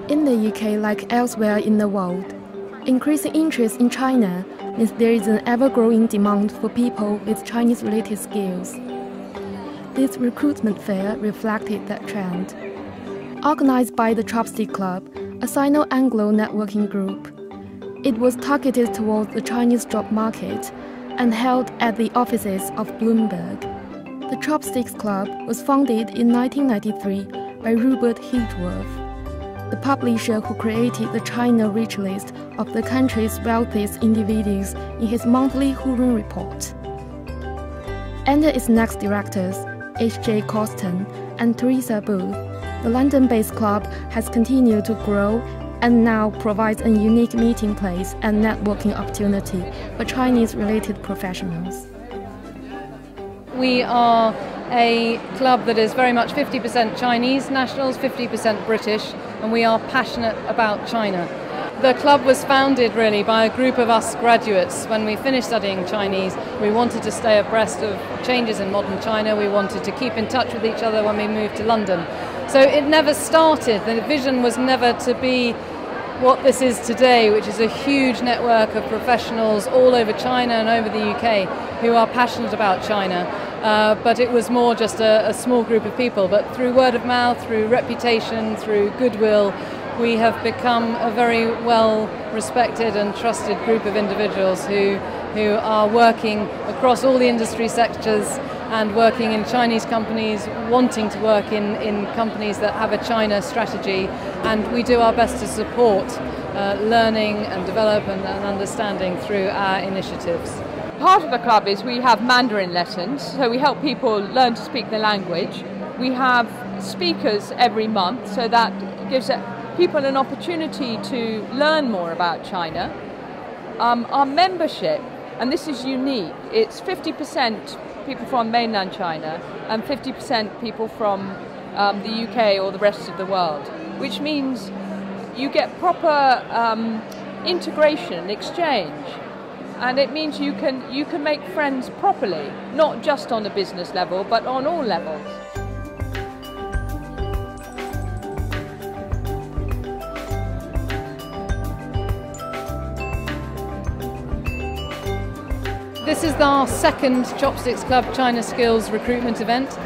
In the UK, like elsewhere in the world, increasing interest in China means there is an ever-growing demand for people with Chinese-related skills. This recruitment fair reflected that trend. Organized by the Chopstick Club, a Sino-Anglo networking group, it was targeted towards the Chinese job market and held at the offices of Bloomberg. The Chopsticks Club was founded in 1993 by Rupert Heathworth, the publisher who created the China Rich List of the country's wealthiest individuals in his monthly Hurun report. Under its next directors, H.J. Coston and Teresa Booth, the London-based club has continued to grow and now provides a unique meeting place and networking opportunity for Chinese-related professionals. We are a club that is very much 50% Chinese nationals, 50% British, and we are passionate about China. The club was founded really by a group of us graduates. When we finished studying Chinese, we wanted to stay abreast of changes in modern China. We wanted to keep in touch with each other when we moved to London. So it never started. The vision was never to be what this is today, which is a huge network of professionals all over China and over the UK who are passionate about China. But it was more just a small group of people. But through word of mouth, through reputation, through goodwill, we have become a very well respected and trusted group of individuals who are working across all the industry sectors and working in Chinese companies, wanting to work in companies that have a China strategy, and we do our best to support learning and develop and understanding through our initiatives. Part of the club is we have Mandarin lessons, so we help people learn to speak the language. We have speakers every month, so that gives people an opportunity to learn more about China. Our membership, and this is unique, it's 50% people from mainland China and 50% people from the UK or the rest of the world, which means you get proper integration, exchange, and it means you can make friends properly, not just on a business level, but on all levels. This is our second Chopsticks Club China Skills recruitment event.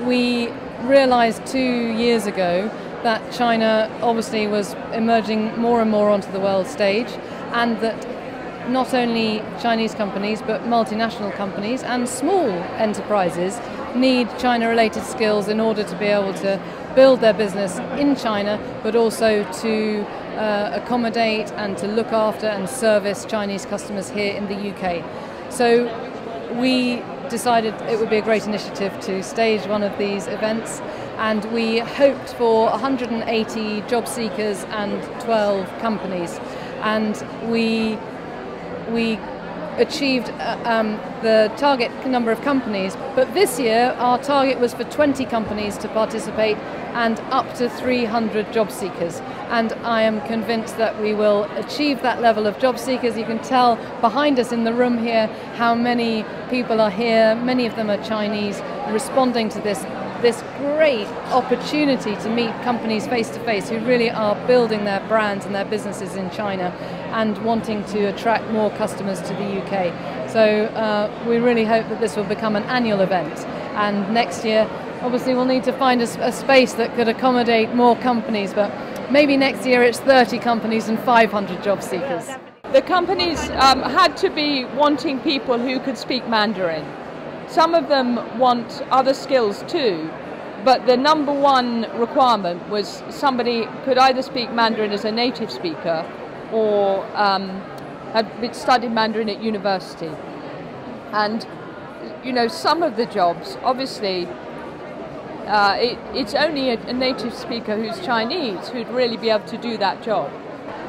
We realised 2 years ago that China obviously was emerging more and more onto the world stage, and that not only Chinese companies but multinational companies and small enterprises need China-related skills in order to be able to build their business in China, but also to accommodate and to look after and service Chinese customers here in the UK. So we decided it would be a great initiative to stage one of these events, and we hoped for 180 job seekers and 12 companies, and we achieved the target number of companies, but this year our target was for 20 companies to participate and up to 300 job seekers, and I am convinced that we will achieve that level of job seekers. You can tell behind us in the room here how many people are here. Many of them are Chinese, responding to this great opportunity to meet companies face to face who really are building their brands and their businesses in China and wanting to attract more customers to the UK. So we really hope that this will become an annual event, and next year obviously we'll need to find a space that could accommodate more companies, but maybe next year it's 30 companies and 500 job seekers. The companies had to be wanting people who could speak Mandarin. Some of them want other skills too, but the number one requirement was somebody could either speak Mandarin as a native speaker or had studied Mandarin at university. And you know, some of the jobs, obviously, it's only a native speaker who's Chinese who'd really be able to do that job.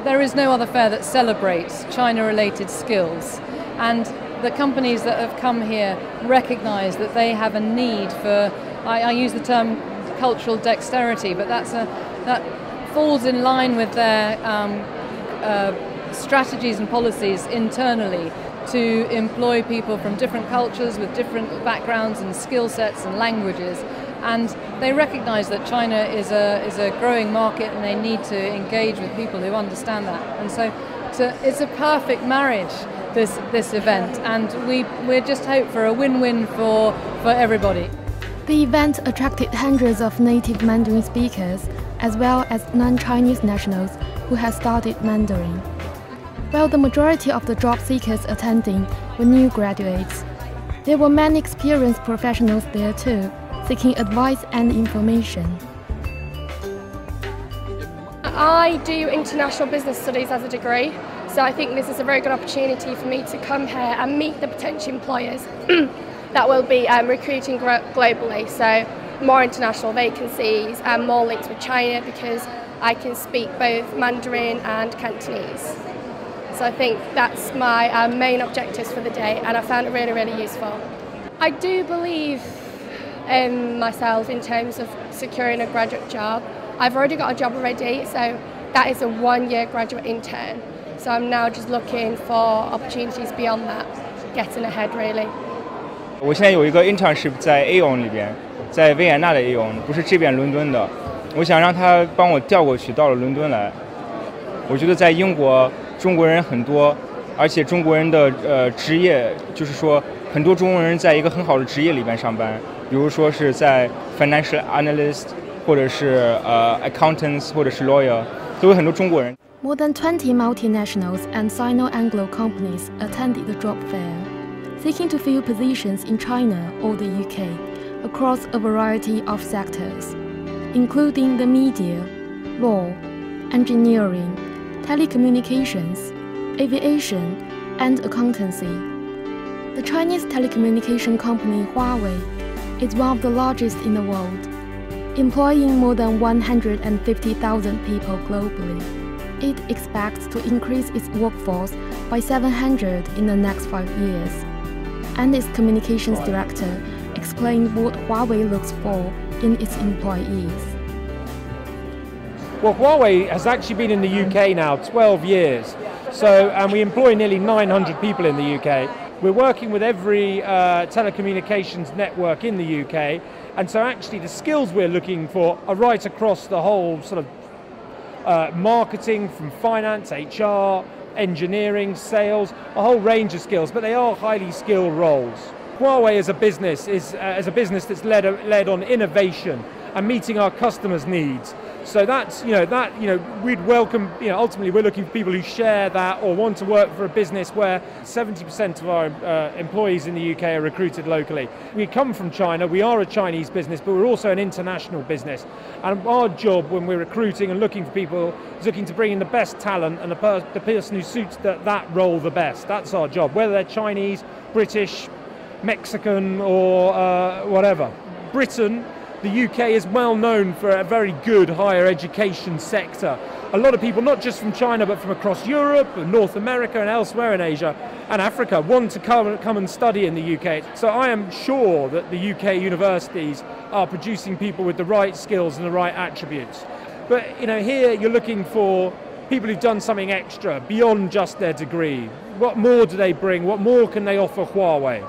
There is no other fair that celebrates China-related skills, and the companies that have come here recognise that they have a need for, I use the term cultural dexterity, but that falls in line with their strategies and policies internally to employ people from different cultures with different backgrounds and skill sets and languages, and they recognise that China is a growing market and they need to engage with people who understand that. And so it's a perfect marriage, this event, and we just hope for a win-win for everybody. The event attracted hundreds of native Mandarin speakers as well as non-Chinese nationals who had studied Mandarin. While the majority of the job seekers attending were new graduates, there were many experienced professionals there too, seeking advice and information. I do international business studies as a degree, so I think this is a very good opportunity for me to come here and meet the potential employers that will be recruiting globally. So more international vacancies and more links with China, because I can speak both Mandarin and Cantonese. So I think that's my main objectives for the day, and I found it really, really useful. I do believe in myself in terms of securing a graduate job. I've already got a job already, so that is a one-year graduate intern. So I'm now just looking for opportunities beyond that, getting ahead really. 我现在有一个 internship 在 Aon 里边，在维也纳的 Aon， 不是这边伦敦的。我想让他帮我调过去到了伦敦来。我觉得在英国中国人很多，而且中国人的职业就是说很多中国人在一个很好的职业里边上班，比如说是在 financial analyst 或者是accountants 或者是 lawyer， 都有很多中国人。More than 20 multinationals and Sino-Anglo companies attended the job fair, seeking to fill positions in China or the UK across a variety of sectors, including the media, law, engineering, telecommunications, aviation, and accountancy. The Chinese telecommunication company Huawei is one of the largest in the world, employing more than 150,000 people globally. It expects to increase its workforce by 700 in the next 5 years. And its communications director explained what Huawei looks for in its employees. Well, Huawei has actually been in the UK now 12 years, and we employ nearly 900 people in the UK. We're working with every telecommunications network in the UK, and so actually the skills we're looking for are right across the whole sort of marketing, from finance, HR, engineering, sales, a whole range of skills, but they are highly skilled roles. Huawei as a business is that's led on innovation and meeting our customers' needs. So that's we'd welcome, ultimately we're looking for people who share that or want to work for a business where 70% of our employees in the UK are recruited locally. We come from China, we are a Chinese business, but we're also an international business. And our job when we're recruiting and looking for people is looking to bring in the best talent and the person who suits that role the best. That's our job, whether they're Chinese, British, Mexican or whatever. Britain, the UK is well known for a very good higher education sector. A lot of people, not just from China, but from across Europe, and North America and elsewhere in Asia and Africa, want to come and study in the UK. So I am sure that the UK universities are producing people with the right skills and the right attributes. But here you're looking for people who've done something extra beyond just their degree. What more do they bring? What more can they offer Huawei?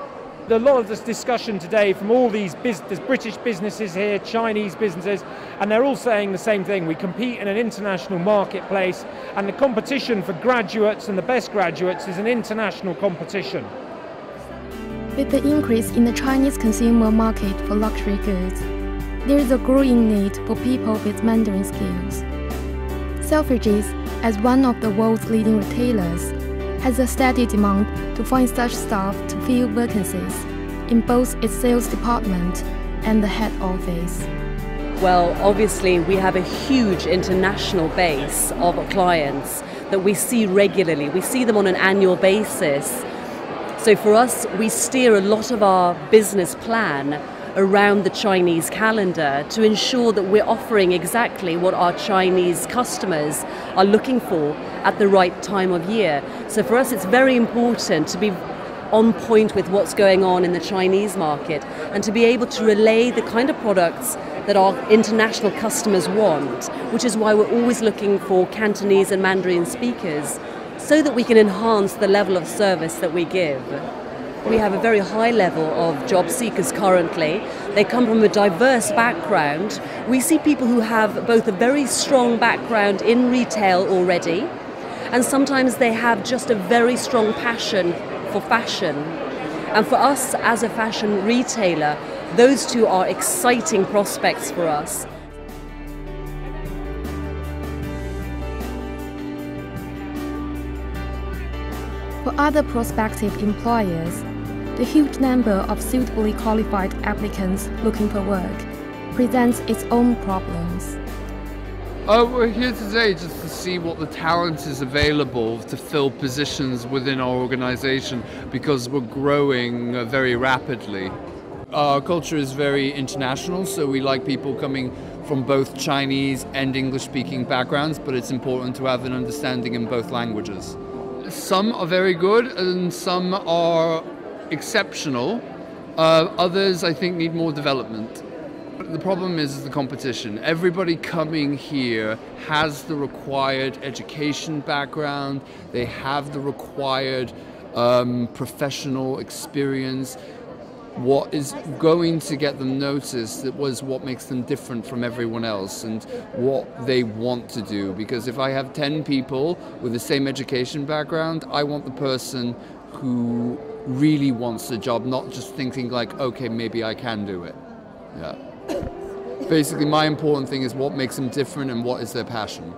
A lot of this discussion today from all these there's British businesses here, Chinese businesses, and they're all saying the same thing. We compete in an international marketplace, and the competition for graduates and the best graduates is an international competition. With the increase in the Chinese consumer market for luxury goods, there is a growing need for people with Mandarin skills. Selfridges, as one of the world's leading retailers, has a steady demand to find such staff to fill vacancies in both its sales department and the head office. Well, obviously we have a huge international base of clients that we see regularly. We see them on an annual basis. So for us, we steer a lot of our business plan around the Chinese calendar to ensure that we're offering exactly what our Chinese customers are looking for at the right time of year. So for us it's very important to be on point with what's going on in the Chinese market and to be able to relay the kind of products that our international customers want, which is why we're always looking for Cantonese and Mandarin speakers so that we can enhance the level of service that we give. We have a very high level of job seekers currently. They come from a diverse background. We see people who have both a very strong background in retail already, and sometimes they have just a very strong passion for fashion. And for us as a fashion retailer, those two are exciting prospects for us. For other prospective employers, the huge number of suitably qualified applicants looking for work presents its own problems. We're here today just to see what the talent is available to fill positions within our organisation, because we're growing very rapidly. Our culture is very international, so we like people coming from both Chinese and English-speaking backgrounds, but it's important to have an understanding in both languages. Some are very good and some are exceptional. Others, I think, need more development. The problem is the competition. Everybody coming here has the required education background, they have the required professional experience. What is going to get them noticed was what makes them different from everyone else and what they want to do. Because if I have 10 people with the same education background, I want the person who really wants the job, not just thinking like, okay, maybe I can do it. Yeah. Basically, my important thing is what makes them different and what is their passion.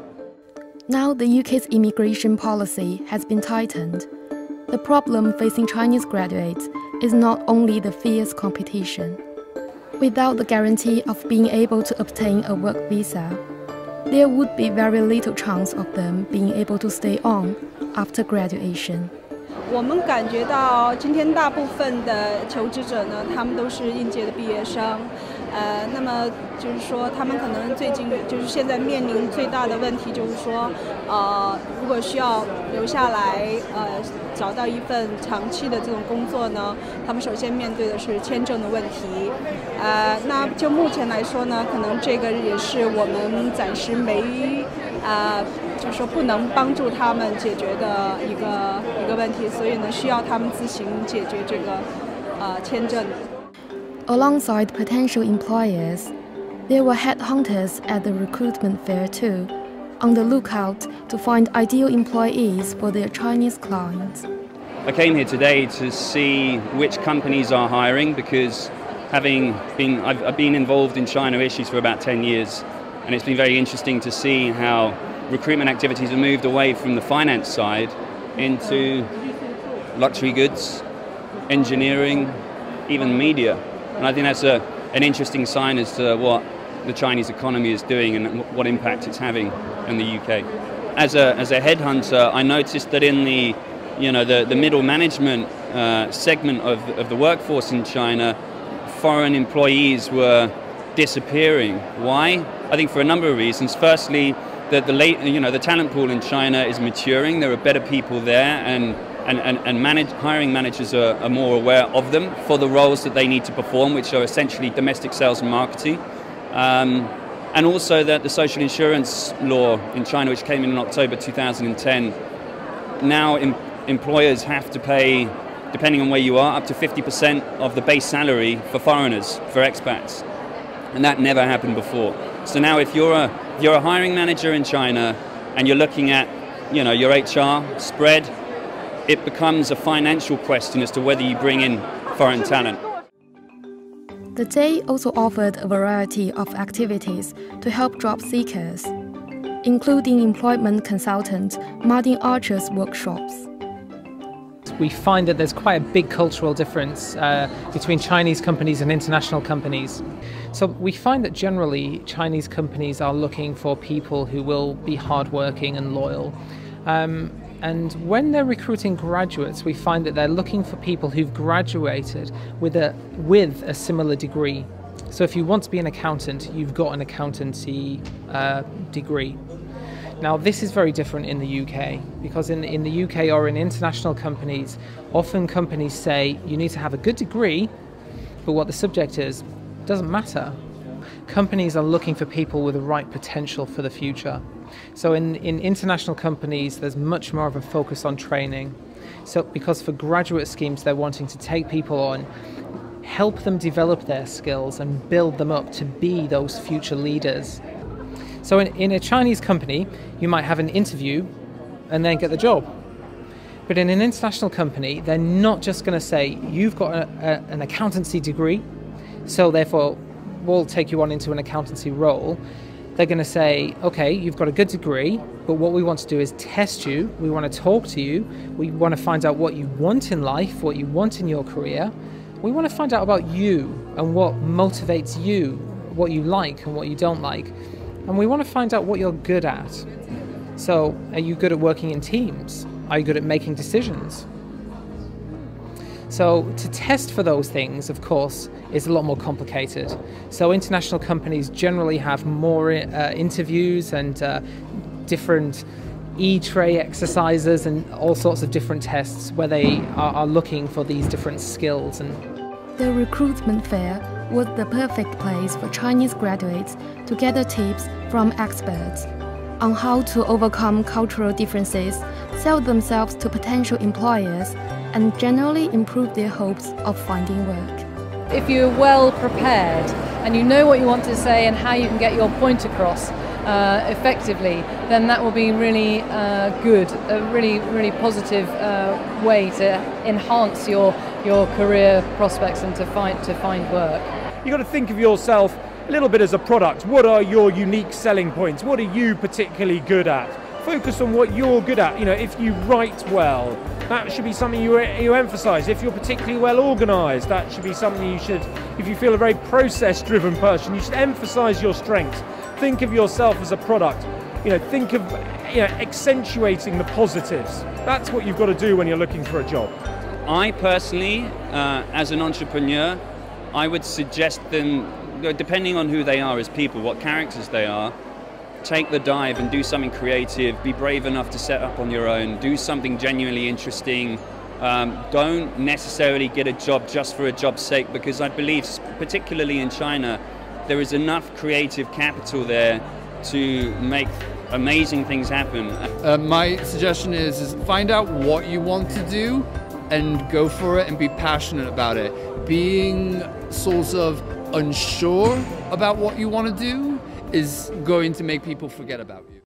Now the UK's immigration policy has been tightened. The problem facing Chinese graduates is not only the fierce competition. Without the guarantee of being able to obtain a work visa, there would be very little chance of them being able to stay on after graduation. 我们感觉到今天大部分的求职者呢，他们都是应届的毕业生，那么就是说他们可能最近就是现在面临最大的问题就是说，如果需要留下来，找到一份长期的这种工作呢，他们首先面对的是签证的问题，那就目前来说呢，可能这个也是我们暂时没。就是说不能帮助他们解决的一个问题，所以呢，需要他们自行解决这个签证。Alongside potential employers, there were headhunters at the recruitment fair too, on the lookout to find ideal employees for their Chinese clients. I came here today to see which companies are hiring because I've been involved in China issues for about 10 years. And it's been very interesting to see how recruitment activities have moved away from the finance side into luxury goods, engineering, even media. And I think that's an interesting sign as to what the Chinese economy is doing and what impact it's having in the UK. As a headhunter, I noticed that in the middle management segment of the workforce in China, foreign employees were disappearing. Why? I think for a number of reasons. Firstly, the talent pool in China is maturing. There are better people there, and hiring managers are more aware of them for the roles that they need to perform, which are essentially domestic sales and marketing. And also that the social insurance law in China, which came in October 2010, now employers have to pay, depending on where you are, up to 50% of the base salary for foreigners, for expats. And that never happened before. So now if you're a hiring manager in China and you're looking at your HR spread, it becomes a financial question as to whether you bring in foreign talent. The day also offered a variety of activities to help job seekers, including employment consultant Martin Archer's workshops. We find that there's quite a big cultural difference between Chinese companies and international companies. So we find that generally Chinese companies are looking for people who will be hardworking and loyal. And when they're recruiting graduates, we find that they're looking for people who've graduated with a similar degree. So if you want to be an accountant, you've got an accountancy degree. Now, this is very different in the UK, because in the UK or in international companies, often companies say you need to have a good degree, but what the subject is doesn't matter. Companies are looking for people with the right potential for the future. So in international companies, there's much more of a focus on training. So because for graduate schemes, they're wanting to take people on, help them develop their skills and build them up to be those future leaders. So in a Chinese company, you might have an interview and then get the job. But in an international company, they're not just going to say, you've got an accountancy degree, so therefore we'll take you on into an accountancy role. They're going to say, okay, you've got a good degree, but what we want to do is test you. We want to talk to you. We want to find out what you want in life, what you want in your career. We want to find out about you and what motivates you, what you like and what you don't like. And we want to find out what you're good at. So, are you good at working in teams? Are you good at making decisions? So to test for those things, of course, is a lot more complicated. So international companies generally have more interviews and different e-tray exercises and all sorts of different tests where they are looking for these different skills. And the recruitment fair was the perfect place for Chinese graduates to gather tips from experts on how to overcome cultural differences, sell themselves to potential employers, and generally improve their hopes of finding work. If you're well prepared and you know what you want to say and how you can get your point across effectively, then that will be really good, a really positive way to enhance your career prospects and to find work. You've got to think of yourself a little bit as a product. What are your unique selling points? What are you particularly good at? Focus on what you're good at. You know, if you write well, that should be something you emphasize. If you're particularly well organized, that should be something you should, if you feel a very process-driven person, you should emphasize your strengths. Think of yourself as a product. You know, think of accentuating the positives. That's what you've got to do when you're looking for a job. I personally, as an entrepreneur, I would suggest them, depending on who they are as people, what characters they are, take the dive and do something creative, be brave enough to set up on your own, do something genuinely interesting. Don't necessarily get a job just for a job's sake, because I believe, particularly in China, there is enough creative capital there to make amazing things happen. My suggestion is find out what you want to do and go for it and be passionate about it. Being sort of unsure about what you want to do is going to make people forget about you.